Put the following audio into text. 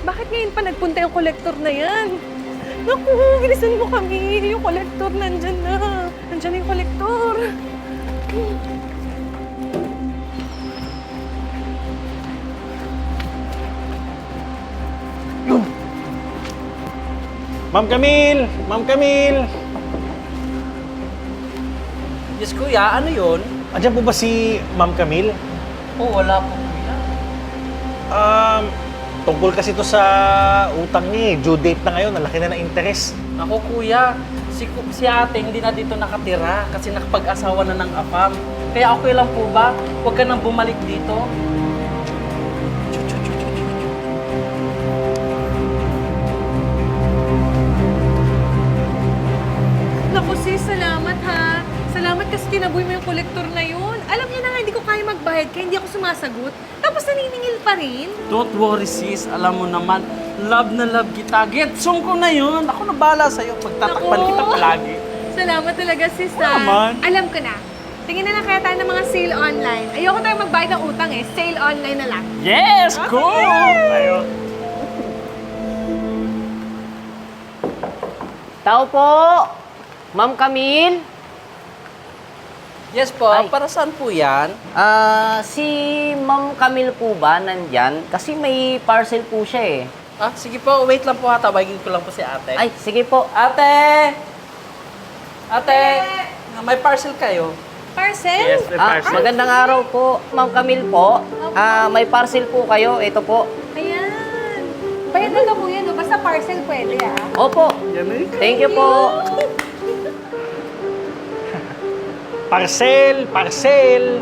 Bakit ngayon pa nagpunta yung kolektor na yan? Naku, bilisan mo kami. Yung kolektor nandyan na. Nandyan na yung kolektor. Ma'am Camille! Ma'am Camille! Yes, kuya. Ano yun? Andiyan po ba si Ma'am Camille? Oh, wala po, kuya. Tungkol kasi to sa utang niya eh. Due date na ngayon, ang laki na ng interest. Ako, kuya. Si ate hindi na dito nakatira kasi nakapag-asawa na ng afam. Kaya okay lang po ba? Huwag ka nang bumalik dito. Naku sis, salamat ha. Salamat kasi tinaboy mo yung kolektor na yun. Alam niya na nga, hindi ko kaya magbayad kaya hindi ako sumasagot. Tapos naniningil pa rin. Don't worry, sis. Alam mo naman, love na love kita. Getsong ko na yun. Ako na bahala sa'yo. Pagtatakpan Naku. kita palagi. Salamat talaga sis ha. Naman. Alam ko na. Tingin na lang kaya tayo ng mga sale online. Ayoko tayo magbayad ng utang eh. Sale online na lang. Yes! Cool! Ayun. Tao po! Ma'am Camille? Yes po. Ay. Para saan po yan? Si Ma'am Camille po ba nandyan? Kasi may parcel po siya eh. Ah, sige po. Wait lang po ha. Tawagin ko lang po si ate. Ay, sige po. Ate! Ate! May parcel kayo? Parcel? Magandang araw po. Ma'am Camille po. May parcel po kayo. Ito po. Ayan. Bayad na to kuya, no? Basta parcel pwede ah. Opo. Thank you po. Parcel! Parcel!